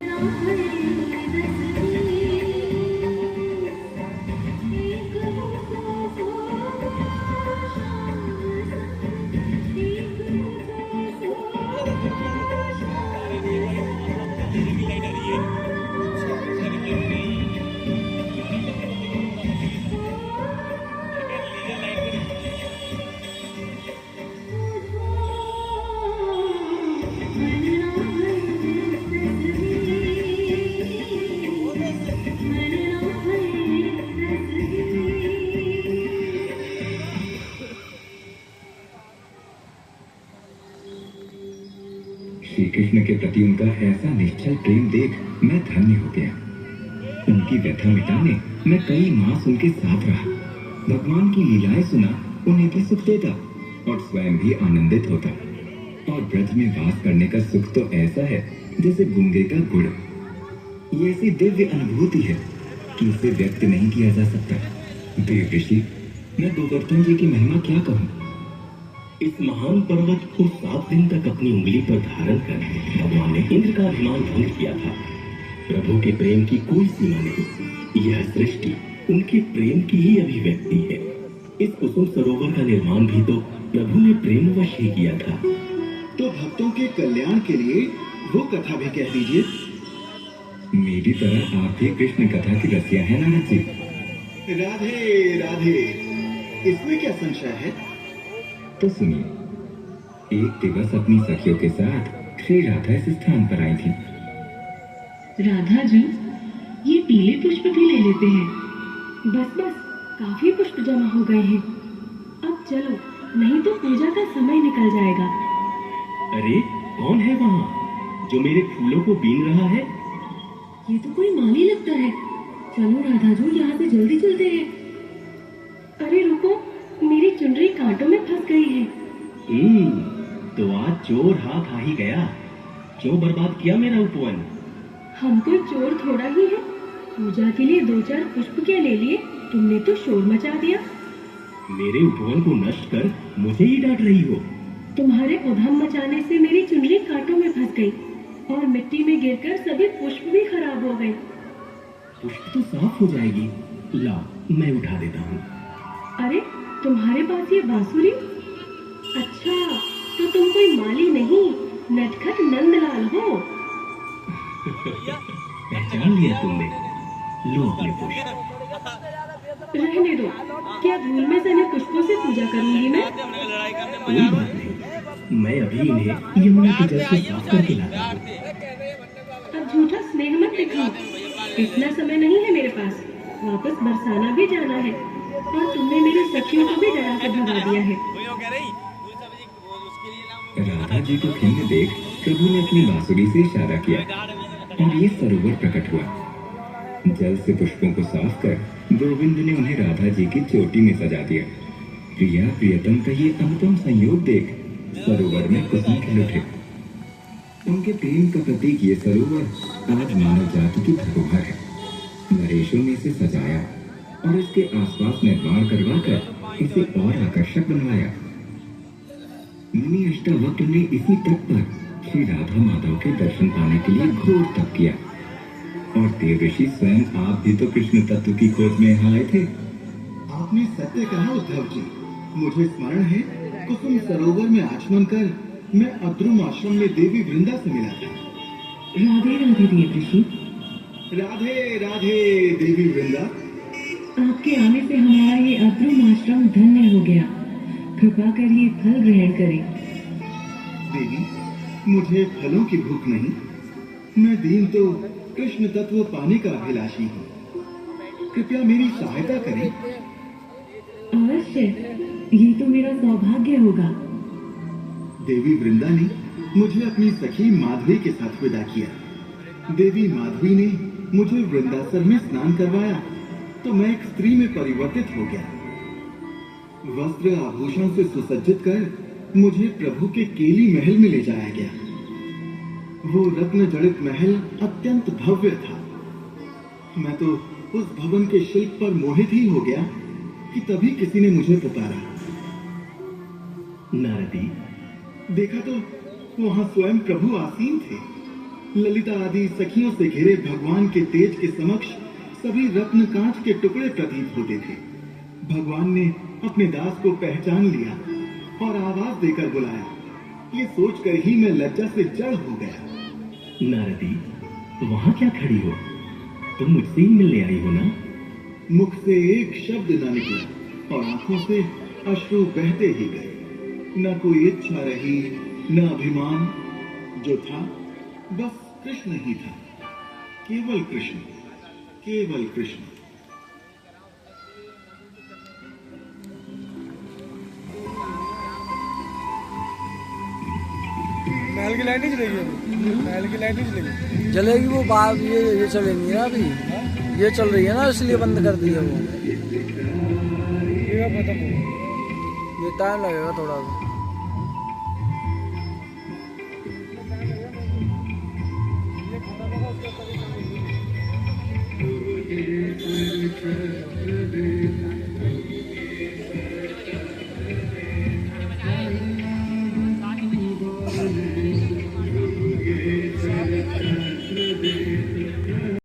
श्री कृष्ण के प्रति उनका ऐसा निश्चल प्रेम देख मैं धन्य हो गया। उनकी व्यथा मिटाने मैं कई मास उनके साथ रहा। भगवान की लीलाएं सुना उन्हें भी सुख देता और स्वयं भी आनंदित होता। और ब्रज में वास करने का सुख तो ऐसा है जैसे गुंगे का गुड़। ये ऐसी दिव्य अनुभूति है कि उसे व्यक्त नहीं किया जा सकता। देव ऋषि, मैं गोवर्धन जी की महिमा क्या कहूँ। इस महान पर्वत को 7 दिन तक अपनी उंगली पर धारण कर भगवान ने इंद्र का अभिमान भंग किया था। प्रभु के प्रेम की कोई सीमा नहीं। यह सृष्टि उनके प्रेम की ही अभिव्यक्ति है। इस कुसुम सरोवर का निर्माण भी तो प्रभु ने प्रेमवश ही किया था। तो भक्तों के कल्याण के लिए वो कथा भी कह दीजिए। मेरी तरह आप भी कृष्ण कथा की रसिया है नारद जी। राधे राधे, इसमें क्या संशय है। तो सुनिए, एक दिवस अपनी सखियों के साथ श्री राधा इस स्थान पर आई थी। राधा जी, ये पीले पुष्प भी ले लेते हैं। बस बस, काफी पुष्प जमा हो गए हैं। अब चलो, नहीं तो पूजा का समय निकल जाएगा। अरे कौन है वहाँ जो मेरे फूलों को बीन रहा है। ये तो कोई माली लगता है। चलो राधा जी, यहाँ से जल्दी चलते हैं। अरे रुको, मेरी चुनरी कांटों में फंस गई है। तो आज चोर हाथ आ ही गया। क्यों बर्बाद किया मेरा उपवन। हम कोई चोर थोड़ा ही है। पूजा के लिए 2-4 पुष्प क्या ले लिए, तुमने तो शोर मचा दिया। मेरे उपवन को नष्ट कर मुझे ही डांट रही हो। तुम्हारे उधम मचाने से मेरी चुनरी कांटों में फंस गई और मिट्टी में गिरकर सभी पुष्प भी खराब हो गए। पुष्प तो साफ हो जाएगी। ला, मैं उठा देता हूँ। अरे तुम्हारे पास ये बांसुरी। अच्छा, तो तुम कोई माली नहीं, नटखट नंदलाल हो। पहचान लिया तुमने। लो अपने पुष्प। रहने दो, क्या धूल में सने पुष्पों से पूजा करूंगी मैं। कोई बात नहीं, मैं अभी इन्हें यमुना के जल से साफ करके लाता हूँ। अब झूठा स्नेह मत दिखाओ। इतना समय नहीं है मेरे पास। वापस बरसाना भी जाना है और तुमने मेरी सखियों को भी डरा कर भगा दिया है। राधा जी को खिन्न देख प्रभु ने अपनी बांसुरी से इशारा किया और ये सरोवर प्रकट हुआ। जल से पुष्पों को साफ कर गोविंद ने उन्हें राधा जी की चोटी में सजा दिया। प्रिया प्रियतम का ये अनुपम संयोग देख सरोवर में कुसुम खिल उठे। उनके प्रेम का प्रतीक ये सरोवर आज मानव जाति की धरोहर है। नरेशों ने इसे सजाया और इसके आसपास निर्माण करवाकर इसे और आकर्षक बनवाया। मुनि अष्टावक्र ने इसी तट पर श्री राधा माधव के दर्शन पाने के लिए घोर तप किया और देव ऋषि स्वयं आप भी तो कृष्ण तत्व की खोज में यहाँ आए थे। आपने सत्य कहा उद्धव जी। मुझे स्मरण है, कुसुम सरोवर में आचमन कर मैं अद्रुम आश्रम में देवी वृंदा से मिला था। राधे राधे देव ऋषि। राधे राधे देवी वृंदा। आपके आने से हमारा ये अद्रुम आश्रम धन्य हो गया। कृपा कर ये फल ग्रहण करें। देवी, मुझे फलों की भूख नहीं। मैं दीन तो कृष्ण तत्व पाने का अभिलाषी हूँ। कृपया मेरी सहायता करें। अवश्य, ये तो मेरा सौभाग्य होगा। देवी वृंदा ने मुझे अपनी सखी माधवी के साथ विदा किया। देवी माधवी ने मुझे वृंदासन में स्नान करवाया तो मैं एक स्त्री में परिवर्तित हो गया। वस्त्र आभूषण से सुसज्जित कर मुझे प्रभु के केली महल में ले जाया गया। वो रत्न जड़ित महल अत्यंत भव्य था। मैं तो उस भवन के शिल्प पर मोहित ही हो गया कि तभी किसी ने मुझे पुकारा। नारदी, देखा तो वहां स्वयं प्रभु आसीन थे। ललिता आदि सखियों से घिरे भगवान के तेज के समक्ष सभी रत्न कांच के टुकड़े प्रतीत होते थे। भगवान ने अपने दास को पहचान लिया और आवाज देकर बुलाया। ये सोचकर ही मैं लज्जा से जड़ हो गया। नारदी, वहाँ क्या खड़ी हो? तुम मुझसे ही मिलने आई हो ना? मुख से एक शब्द न निकला और आंखों से अश्रु बहते ही गए। न कोई इच्छा रही, न अभिमान। जो था बस कृष्ण ही था, केवल कृष्ण, केवल कृष्ण। महल की लाइट नहीं चलेगी अभी? महल की लाइट नहीं चलेगी? जलेगी वो बात, ये चलेगी ना अभी, ये चल रही है ना, इसलिए बंद कर दी है वो। ये खत्म हो, ये टाइम लगेगा थोड़ा सा।